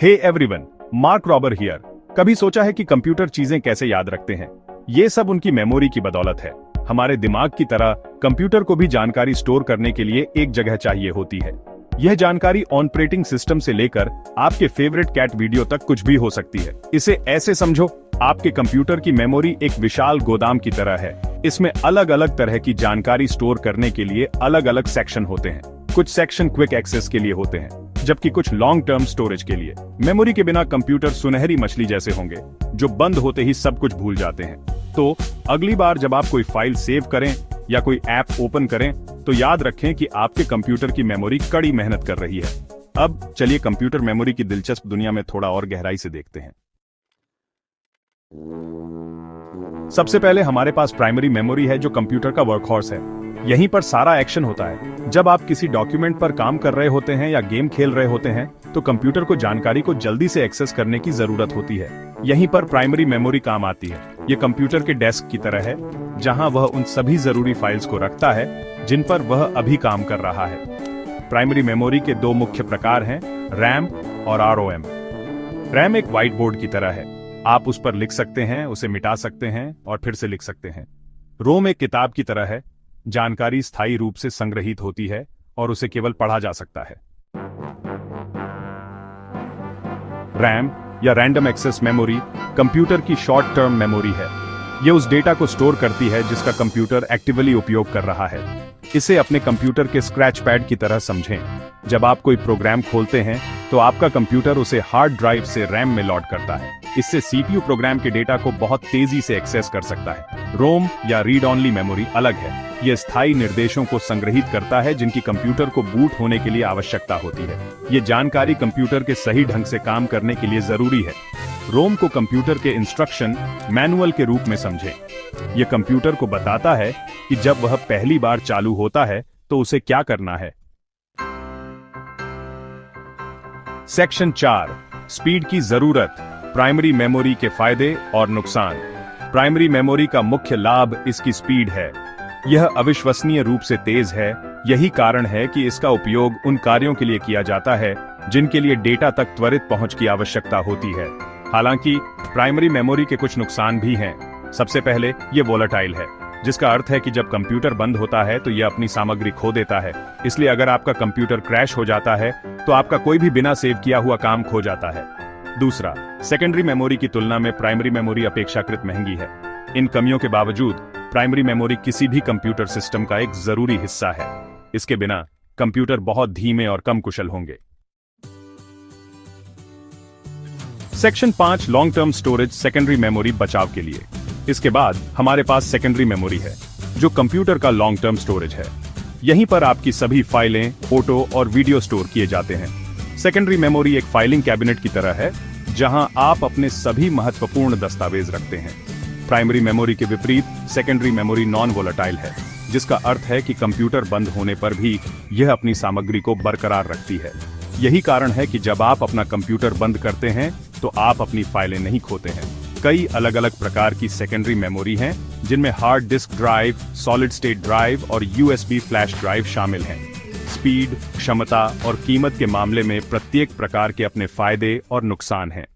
Hey everyone, Mark Rober here. कभी सोचा है कि कंप्यूटर चीजें कैसे याद रखते हैं? ये सब उनकी मेमोरी की बदौलत है। हमारे दिमाग की तरह कंप्यूटर को भी जानकारी स्टोर करने के लिए एक जगह चाहिए होती है। यह जानकारी ऑपरेटिंग सिस्टम से लेकर आपके फेवरेट कैट वीडियो तक कुछ भी हो सकती है। इसे ऐसे समझो, आपके कंप्यूटर की मेमोरी एक विशाल गोदाम की तरह है। इसमें अलग अलग तरह की जानकारी स्टोर करने के लिए अलग अलग सेक्शन होते हैं। कुछ सेक्शन क्विक एक्सेस के लिए होते हैं, जबकि कुछ लॉन्ग टर्म स्टोरेज के लिए। मेमोरी के बिना कंप्यूटर सुनहरी मछली जैसे होंगे, जो बंद होते ही सब कुछ भूल जाते हैं। तो अगली बार जब आप कोई फाइल सेव करें या कोई ऐप ओपन करें, तो याद रखें कि आपके कंप्यूटर की मेमोरी कड़ी मेहनत कर रही है। अब चलिए कंप्यूटर मेमोरी की दिलचस्प दुनिया में थोड़ा और गहराई से देखते हैं। सबसे पहले हमारे पास प्राइमरी मेमोरी है, जो कंप्यूटर का वर्कहॉर्स है। यहीं पर सारा एक्शन होता है। जब आप किसी डॉक्यूमेंट पर काम कर रहे होते हैं या गेम खेल रहे होते हैं, तो कंप्यूटर को जानकारी को जल्दी से एक्सेस करने की जरूरत होती है। यहीं पर प्राइमरी मेमोरी काम आती है। ये कंप्यूटर के डेस्क की तरह है, जहां वह उन सभी जरूरी फाइल्स को रखता है जिन पर वह अभी काम कर रहा है। प्राइमरी मेमोरी के दो मुख्य प्रकार हैं, रैम और आरओएम। रैम एक व्हाइट बोर्ड की तरह है। आप उस पर लिख सकते हैं, उसे मिटा सकते हैं और फिर से लिख सकते हैं। रोम एक किताब की तरह है। जानकारी स्थायी रूप से संग्रहित होती है और उसे केवल पढ़ा जा सकता है। रैम या रैंडम एक्सेस मेमोरी कंप्यूटर की शॉर्ट टर्म मेमोरी है। यह उस डेटा को स्टोर करती है जिसका कंप्यूटर एक्टिवली उपयोग कर रहा है। इसे अपने कंप्यूटर के स्क्रैच पैड की तरह समझें। जब आप कोई प्रोग्राम खोलते हैं, तो आपका कंप्यूटर उसे हार्ड ड्राइव से रैम में लोड करता है। इससे सीपीयू प्रोग्राम के डेटा को बहुत तेजी से एक्सेस कर सकता है। रोम या रीड ऑनली मेमोरी अलग है। यह स्थायी निर्देशों को संग्रहित करता है जिनकी कंप्यूटर को बूट होने के लिए आवश्यकता होती है। ये जानकारी कंप्यूटर के सही ढंग से काम करने के लिए जरूरी है। रोम को कंप्यूटर के इंस्ट्रक्शन मैनुअल के रूप में समझें। यह कंप्यूटर को बताता है कि जब वह पहली बार चालू होता है तो उसे क्या करना है। सेक्शन 4, स्पीड की जरूरत, प्राइमरी मेमोरी के फायदे और नुकसान। प्राइमरी मेमोरी का मुख्य लाभ इसकी स्पीड है। यह अविश्वसनीय रूप से तेज है। यही कारण है कि इसका उपयोग उन कार्यों के लिए किया जाता है जिनके लिए डेटा तक त्वरित पहुंच की आवश्यकता होती है। हालांकि प्राइमरी मेमोरी के कुछ नुकसान भी हैं। सबसे पहले ये वोलेटाइल है, जिसका अर्थ है कि जब कंप्यूटर बंद होता है तो यह अपनी सामग्री खो देता है। इसलिए अगर आपका कंप्यूटर क्रैश हो जाता है, तो आपका कोई भी बिना सेव किया हुआ काम खो जाता है। दूसरा, सेकेंडरी मेमोरी की तुलना में प्राइमरी मेमोरी अपेक्षाकृत महंगी है। इन कमियों के बावजूद प्राइमरी मेमोरी किसी भी कंप्यूटर सिस्टम का एक जरूरी हिस्सा है। इसके बिना कंप्यूटर बहुत धीमे और कम कुशल होंगे। Section 5, long term storage, secondary memory बचाव के लिए। इसके बाद हमारे पास सेकेंडरी मेमोरी है, जो कंप्यूटर का लॉन्ग टर्म स्टोरेज है। यहीं पर आपकी सभी फाइलें, फोटो और वीडियो स्टोर किए जाते हैं। सेकेंडरी मेमोरी एक फाइलिंग कैबिनेट की तरह है, जहां आप अपने सभी महत्वपूर्ण दस्तावेज रखते हैं। प्राइमरी मेमोरी के विपरीत सेकेंडरी मेमोरी नॉन वोलेटाइल है, जिसका अर्थ है कि कंप्यूटर बंद होने पर भी यह अपनी सामग्री को बरकरार रखती है। यही कारण है कि जब आप अपना कंप्यूटर बंद करते हैं, तो आप अपनी फाइलें नहीं खोते हैं। कई अलग अलग प्रकार की सेकेंडरी मेमोरी हैं, जिनमें hard disk drive, solid state drive और यूएसबी फ्लैश ड्राइव शामिल हैं। स्पीड, क्षमता और कीमत के मामले में प्रत्येक प्रकार के अपने फायदे और नुकसान हैं।